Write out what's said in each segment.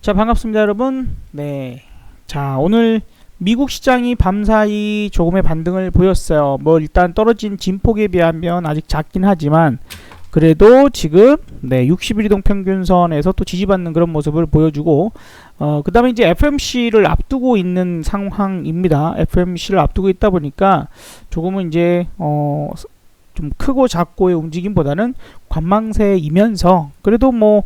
자, 반갑습니다, 여러분. 네. 자, 오늘 미국 시장이 밤사이 조금의 반등을 보였어요. 뭐 일단 떨어진 진폭에 비하면 아직 작긴 하지만 그래도 지금 60일 이동 평균선에서 또 지지받는 그런 모습을 보여주고, 그 다음에 이제 FMC를 앞두고 있는 상황입니다. FMC를 앞두고 있다 보니까 조금은 이제 좀 크고 작고의 움직임보다는 관망세이면서 그래도 뭐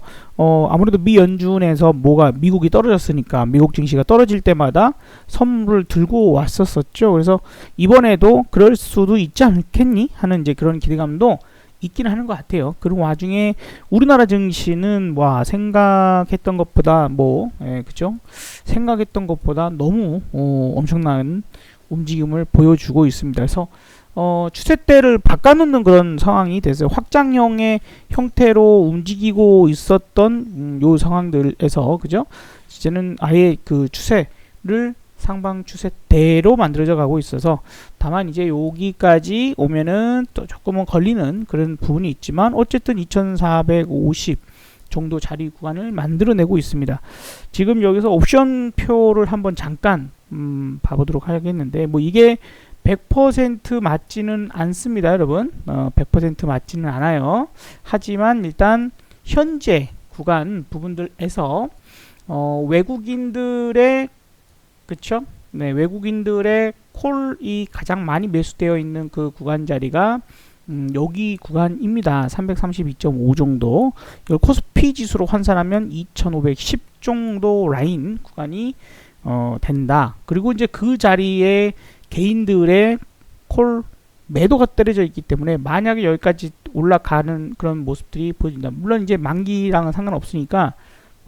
아무래도 미 연준에서 미국이 떨어졌으니까 미국 증시가 떨어질 때마다 선물을 들고 왔었었죠. 그래서 이번에도 그럴 수도 있지 않겠니 하는 이제 그런 기대감도 있긴 하는 것 같아요. 그런 와중에 우리나라 증시는 생각했던 것보다 그죠? 생각했던 것보다 너무 엄청난 움직임을 보여주고 있습니다. 그래서 추세대를 바꿔놓는 그런 상황이 됐어요. 확장형의 형태로 움직이고 있었던 요 상황들에서, 그죠? 이제는 아예 그 추세를 상방 추세대로 만들어져 가고 있어서, 다만 이제 여기까지 오면은 또 조금은 걸리는 그런 부분이 있지만 어쨌든 2450 정도 자리 구간을 만들어내고 있습니다. 지금 여기서 옵션 표를 한번 잠깐 봐보도록 하겠는데, 이게 100% 맞지는 않습니다, 여러분. 100% 맞지는 않아요. 하지만 일단 현재 구간 부분들에서 외국인들의, 그쵸? 네, 외국인들의 콜이 가장 많이 매수되어 있는 그 구간 자리가 여기 구간입니다. 332.5 정도. 이걸 코스피 지수로 환산하면 2510 정도 라인 구간이 된다. 그리고 이제 그 자리에 개인들의 콜 매도가 떨어져 있기 때문에 만약에 여기까지 올라가는 그런 모습들이 보여진다. 물론 이제 만기랑은 상관없으니까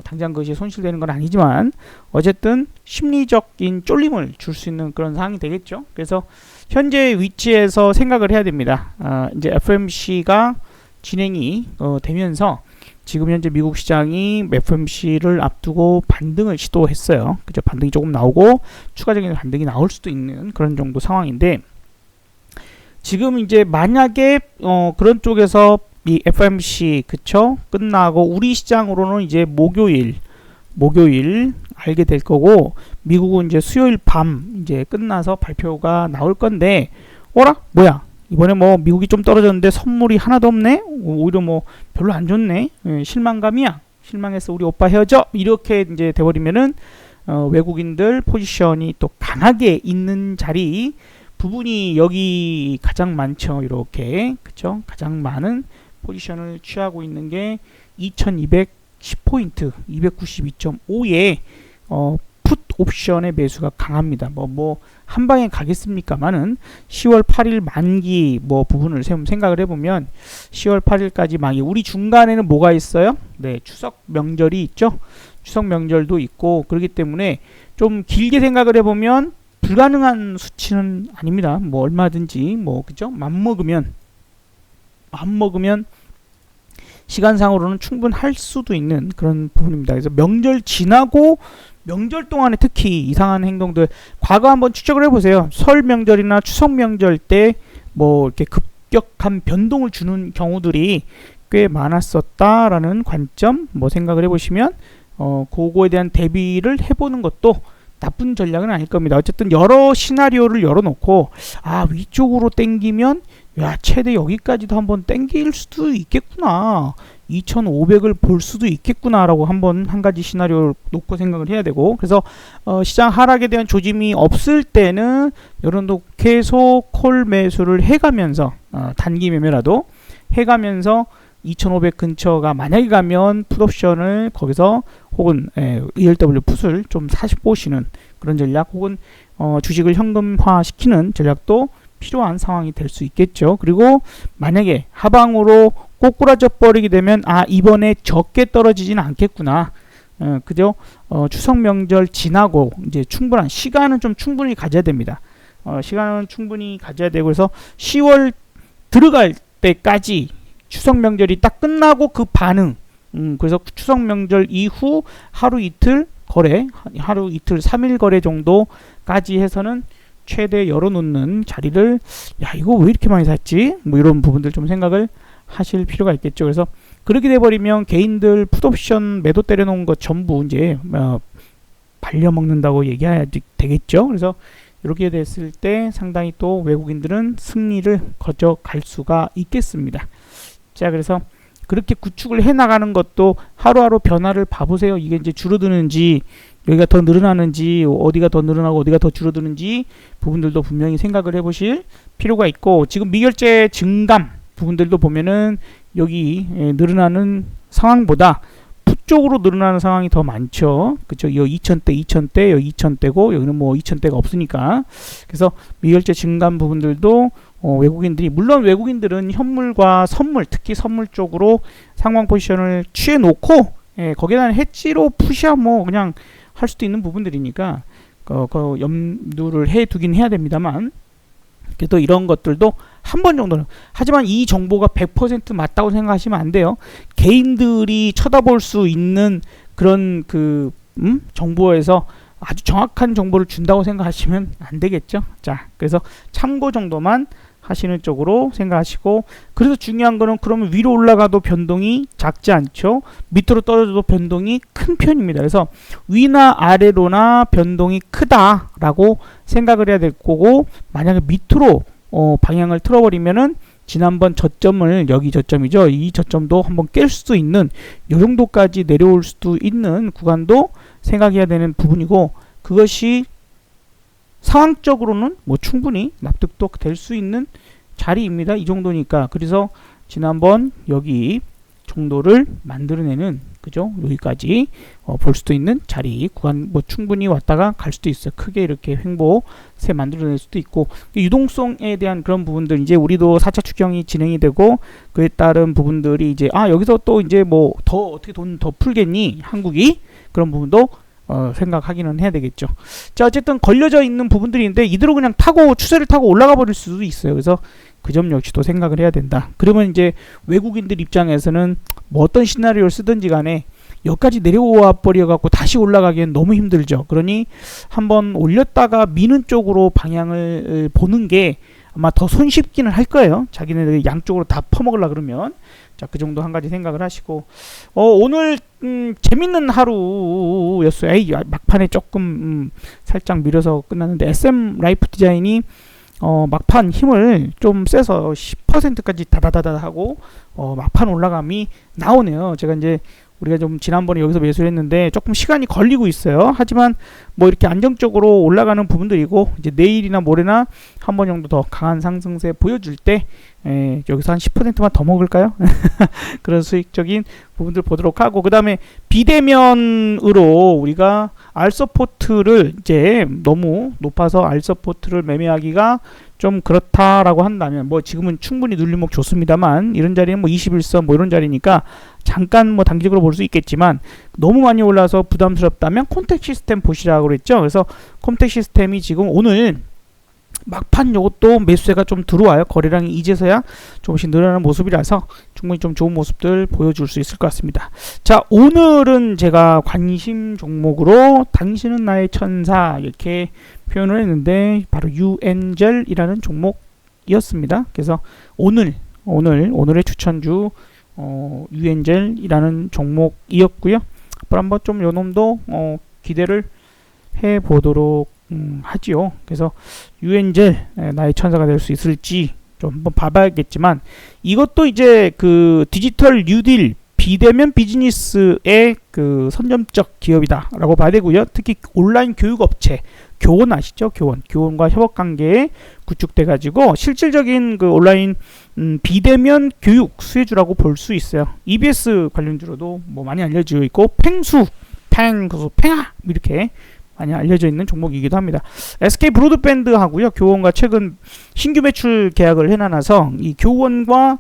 당장 그것이 손실되는 건 아니지만 어쨌든 심리적인 쫄림을 줄 수 있는 그런 상황이 되겠죠. 그래서 현재 위치에서 생각을 해야 됩니다. 이제 FMC가 진행이 되면서 지금 현재 미국 시장이 FMC를 앞두고 반등을 시도했어요. 그죠? 반등이 조금 나오고 추가적인 반등이 나올 수도 있는 그런 정도 상황인데, 지금 이제 만약에 그런 쪽에서 이 FMC 그쵸? 끝나고 우리 시장으로는 이제 목요일 알게 될 거고, 미국은 이제 수요일 밤 이제 끝나서 발표가 나올 건데, 뭐야? 이번에 미국이 좀 떨어졌는데 선물이 하나도 없네? 오히려 별로 안 좋네? 실망감이야? 실망해서 우리 오빠 헤어져? 이렇게 이제 돼버리면은 외국인들 포지션이 또 강하게 있는 자리 부분이 여기 가장 많죠. 이렇게, 그쵸? 가장 많은 포지션을 취하고 있는 게 2210포인트 292.5에 풋 옵션의 매수가 강합니다. 한 방에 가겠습니까만은 10월 8일 만기 부분을 생각을 해보면 10월 8일까지 만기, 우리 중간에는 뭐가 있어요? 네, 추석 명절이 있죠. 추석 명절도 있고, 그렇기 때문에 좀 길게 생각을 해보면 불가능한 수치는 아닙니다. 얼마든지 그죠? 맘먹으면 시간상으로는 충분할 수도 있는 그런 부분입니다. 그래서 명절 지나고 명절 동안에 특히 이상한 행동들, 과거 한번 추적을 해보세요. 설 명절이나 추석 명절 때 이렇게 급격한 변동을 주는 경우들이 꽤 많았었다라는 관점 생각을 해보시면 그거에 대한 대비를 해보는 것도 나쁜 전략은 아닐 겁니다. 어쨌든 여러 시나리오를 열어놓고 위쪽으로 땡기면 최대 여기까지도 한번 땡길 수도 있겠구나, 2500을 볼 수도 있겠구나 라고 한 가지 시나리오를 놓고 생각을 해야 되고, 그래서 시장 하락에 대한 조짐이 없을 때는 여러분도 계속 콜 매수를 해가면서 단기 매매라도 해가면서 2500 근처가 만약에 가면 풋옵션을 거기서 혹은 ELW 풋을 좀 사보시는 그런 전략, 혹은 주식을 현금화 시키는 전략도 필요한 상황이 될 수 있겠죠. 그리고 만약에 하방으로 꼬꾸라져 버리게 되면 이번에 적게 떨어지지는 않겠구나. 그죠? 추석 명절 지나고 이제 충분한 시간은 좀 충분히 가져야 됩니다. 시간은 충분히 가져야 되고, 그래서 10월 들어갈 때까지 추석 명절이 딱 끝나고 그 반응, 그래서 추석 명절 이후 하루 이틀 3일 거래 정도까지 해서는 최대 열어놓는 자리를, 이거 왜 이렇게 많이 샀지? 이런 부분들 좀 생각을 하실 필요가 있겠죠. 그래서 그렇게 돼버리면 개인들 풋옵션 매도 때려놓은 것 전부 이제 발려먹는다고 얘기해야 되겠죠. 그래서 이렇게 됐을 때 상당히 또 외국인들은 승리를 거저갈 수가 있겠습니다. 자, 그래서 그렇게 구축을 해나가는 것도 하루하루 변화를 봐보세요. 이게 이제 줄어드는지 여기가 더 늘어나는지 어디가 더 늘어나고 어디가 더 줄어드는지 부분들도 분명히 생각을 해보실 필요가 있고, 지금 미결제 증감 부분들도 보면은 여기 늘어나는 상황보다 풋쪽으로 늘어나는 상황이 더 많죠. 그쵸? 여기 2000대, 여기 2000대고 여기는 뭐 2000대가 없으니까. 그래서 미결제 증감 부분들도 외국인들이, 물론 외국인들은 현물과 선물, 특히 선물 쪽으로 상황 포지션을 취해 놓고 거기에다가 해지로 푸시야 뭐 그냥 할 수도 있는 부분들이니까 염두를 해 두긴 해야 됩니다만, 그래도 이런 것들도 한 번 정도는, 하지만 이 정보가 100% 맞다고 생각하시면 안 돼요. 개인들이 쳐다볼 수 있는 그런 정보에서 아주 정확한 정보를 준다고 생각하시면 안 되겠죠. 자, 그래서 참고 정도만 하시는 쪽으로 생각하시고, 그래서 중요한 거는 그러면 위로 올라가도 변동이 작지 않죠. 밑으로 떨어져도 변동이 큰 편입니다. 그래서 위나 아래로나 변동이 크다라고 생각을 해야 될 거고, 만약에 밑으로 방향을 틀어버리면은 지난번 저점을, 여기 저점이죠. 이 저점도 한번 깰 수도 있는, 요 정도까지 내려올 수도 있는 구간도 생각해야 되는 부분이고, 그것이 상황적으로는 뭐 충분히 납득도 될 수 있는 자리입니다. 이 정도니까. 그래서 지난번 여기 정도를 만들어내는, 그죠? 여기까지 볼 수도 있는 자리 구간, 뭐 충분히 왔다가 갈 수도 있어요. 크게 이렇게 횡보세 만들어낼 수도 있고, 유동성에 대한 그런 부분들, 이제 우리도 4차 추경이 진행이 되고 그에 따른 부분들이 이제 여기서 또 이제 뭐 더 어떻게 돈 더 풀겠니 한국이, 그런 부분도 생각하기는 해야 되겠죠. 자, 어쨌든 걸려져 있는 부분들이 있는데 이대로 그냥 타고 추세를 타고 올라가 버릴 수도 있어요. 그래서 그 점 역시도 생각을 해야 된다. 그러면 이제 외국인들 입장에서는 뭐 어떤 시나리오를 쓰든지 간에 여기까지 내려와 버려 갖고 다시 올라가기엔 너무 힘들죠. 그러니 한번 올렸다가 미는 쪽으로 방향을 보는 게 아마 더 손쉽기는 할 거예요. 자기네들이 양쪽으로 다 퍼먹으려 그러면. 자, 그 정도 한 가지 생각을 하시고, 오늘 재밌는 하루였어요. 막판에 조금 살짝 밀어서 끝났는데, SM 라이프 디자인이 막판 힘을 좀 세서 10%까지 다다다다 하고 막판 올라감이 나오네요. 제가 이제 우리가 좀 지난번에 여기서 매수를 했는데 조금 시간이 걸리고 있어요. 하지만 뭐 이렇게 안정적으로 올라가는 부분들이고, 이제 내일이나 모레나 한 번 정도 더 강한 상승세 보여줄 때 여기서 한 10%만 더 먹을까요? 그런 수익적인 부분들 보도록 하고, 그 다음에 비대면으로 우리가 알서포트를 이제 너무 높아서 알서포트를 매매하기가 좀 그렇다라고 한다면, 뭐 지금은 충분히 눌림목 좋습니다만, 이런 자리는 뭐 21선 뭐 이런 자리니까 잠깐 뭐 단기적으로 볼 수 있겠지만, 너무 많이 올라서 부담스럽다면 콘택 시스템 보시라고 그랬죠. 그래서 콘택 시스템이 지금 오늘 막판 요것도 매수세가 좀 들어와요. 거래량이 이제서야 조금씩 늘어나는 모습이라서 충분히 좀 좋은 모습들 보여줄 수 있을 것 같습니다. 자, 오늘은 제가 관심 종목으로 당신은 나의 천사 이렇게 표현을 했는데 바로 유엔젤이라는 종목이었습니다. 그래서 오늘의 추천주 유엔젤이라는 종목이었고요. 앞으로 한번 좀 요놈도 기대를 해 보도록 하지요. 그래서 유엔젤 나의 천사가 될 수 있을지 좀 한번 봐봐야겠지만, 이것도 이제 그 디지털 뉴딜 비대면 비즈니스의 그 선점적 기업이다라고 봐야 되고요. 특히 온라인 교육 업체 교원 아시죠? 교원과 협업 관계에 구축돼 가지고 실질적인 그 온라인 비대면 교육 수혜주라고 볼 수 있어요. EBS 관련주로도 뭐 많이 알려져 있고, 팽아 이렇게 많이 알려져 있는 종목이기도 합니다. SK 브로드밴드 하고요, 교원과 최근 신규 매출 계약을 해놔서 이 교원과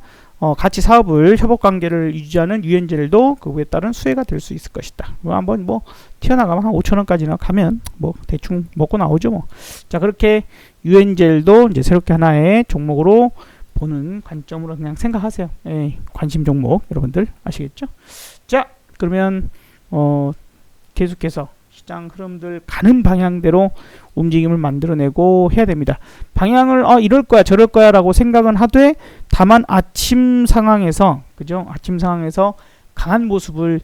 같이 사업을 협업 관계를 유지하는 유엔젤도 그에 따른 수혜가 될 수 있을 것이다. 한번 뭐 튀어나가면 한 5,000원까지나 가면 뭐 대충 먹고 나오죠 뭐. 자, 그렇게 유엔젤도 이제 새롭게 하나의 종목으로 보는 관점으로 그냥 생각하세요. 관심 종목 여러분들 아시겠죠? 자, 그러면 계속해서 시장 흐름들 가는 방향대로 움직임을 만들어내고 해야 됩니다. 방향을 이럴 거야 저럴 거야 라고 생각은 하되 다만 아침 상황에서 그죠? 아침 상황에서 강한 모습을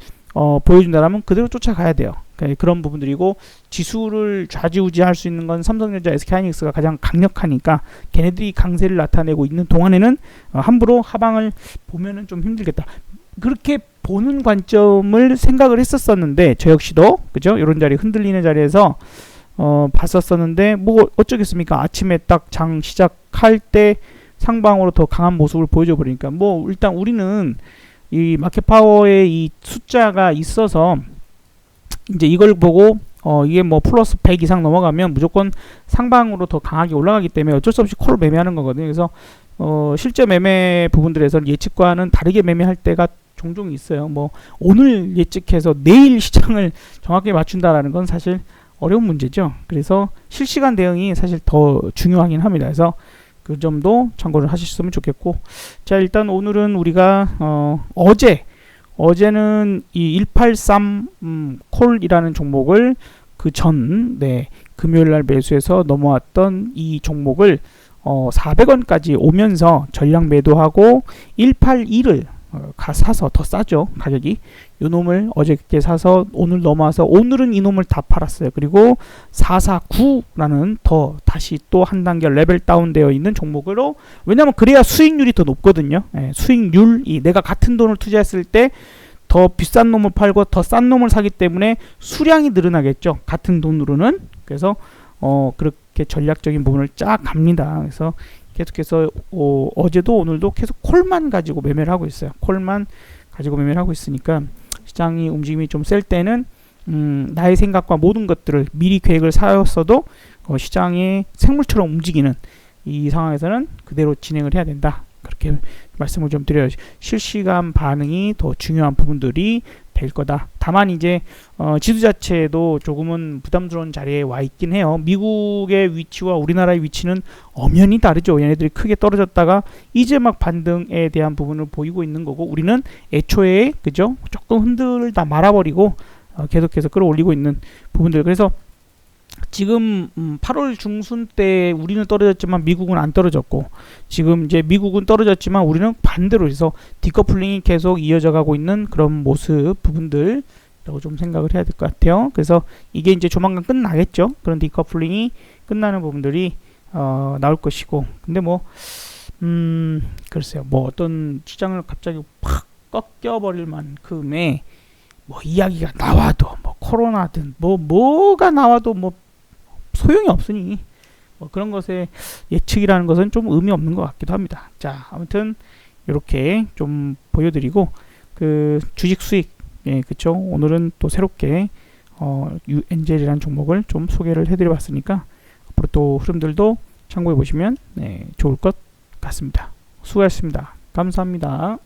보여준다라면 그대로 쫓아가야 돼요. 그런 부분들이고 지수를 좌지우지할 수 있는 건 삼성전자, SK하이닉스가 가장 강력하니까 걔네들이 강세를 나타내고 있는 동안에는 함부로 하방을 보면은 좀 힘들겠다. 그렇게 보는 관점을 생각을 했었었는데 저 역시도 그죠? 이런 자리 흔들리는 자리에서 봤었었는데 뭐 어쩌겠습니까? 아침에 딱 장 시작할 때 상방으로 더 강한 모습을 보여줘 버리니까 뭐 일단 우리는 이 마켓 파워의 이 숫자가 있어서 이제 이걸 보고 이게 뭐 플러스 100 이상 넘어가면 무조건 상방으로 더 강하게 올라가기 때문에 어쩔 수 없이 콜을 매매하는 거거든요. 그래서 실제 매매 부분들에서는 예측과는 다르게 매매할 때가 종종 있어요. 뭐 오늘 예측해서 내일 시장을 정확히 맞춘다라는 건 사실 어려운 문제죠. 그래서 실시간 대응이 사실 더 중요하긴 합니다. 그래서 그 점도 참고를 하셨으면 좋겠고, 자 일단 오늘은 우리가 어제는 이 183 콜이라는 종목을 그 전 금요일날 매수해서 넘어왔던 이 종목을 400원까지 오면서 전량 매도하고 181을 사서 더 싸죠 가격이. 요 놈을 어저께 사서 오늘 넘어와서 오늘은 이 놈을 다 팔았어요. 그리고 449라는 더 다시 또 한 단계 레벨 다운되어 있는 종목으로, 왜냐면 그래야 수익률이 더 높거든요. 수익률이 내가 같은 돈을 투자했을 때 더 비싼 놈을 팔고 더 싼 놈을 사기 때문에 수량이 늘어나겠죠, 같은 돈으로는. 그래서 그렇게 전략적인 부분을 쫙 갑니다. 그래서 계속해서 어제도 오늘도 계속 콜만 가지고 매매를 하고 있어요. 콜만 가지고 매매를 하고 있으니까 시장이 움직임이 좀 셀 때는 나의 생각과 모든 것들을 미리 계획을 세웠어도 시장이 생물처럼 움직이는 이 상황에서는 그대로 진행을 해야 된다. 그렇게 말씀을 좀 드려요. 실시간 반응이 더 중요한 부분들이 될 거다. 다만 이제 지수 자체도 조금은 부담스러운 자리에 와 있긴 해요. 미국의 위치와 우리나라의 위치는 엄연히 다르죠. 얘네들이 크게 떨어졌다가 이제 막 반등에 대한 부분을 보이고 있는 거고, 우리는 애초에 그죠? 조금 흔들다 말아버리고 계속해서 끌어올리고 있는 부분들. 그래서 지금 8월 중순 때 우리는 떨어졌지만 미국은 안 떨어졌고, 지금 이제 미국은 떨어졌지만 우리는 반대로 해서 디커플링이 계속 이어져 가고 있는 그런 모습 부분들이라고 좀 생각을 해야 될 것 같아요. 그래서 이게 이제 조만간 끝나겠죠. 그런 디커플링이 끝나는 부분들이 나올 것이고, 근데 뭐 글쎄요, 뭐 어떤 시장을 갑자기 팍 꺾여버릴 만큼의 뭐 이야기가 나와도 뭐 코로나든 뭐가 나와도 뭐 소용이 없으니 뭐 그런 것의 예측이라는 것은 좀 의미 없는 것 같기도 합니다. 자, 아무튼 이렇게 좀 보여드리고, 그 주식 수익, 그쵸, 오늘은 또 새롭게 유엔젤이라는 종목을 좀 소개를 해드려봤으니까 앞으로 또 흐름들도 참고해 보시면 좋을 것 같습니다. 수고하셨습니다. 감사합니다.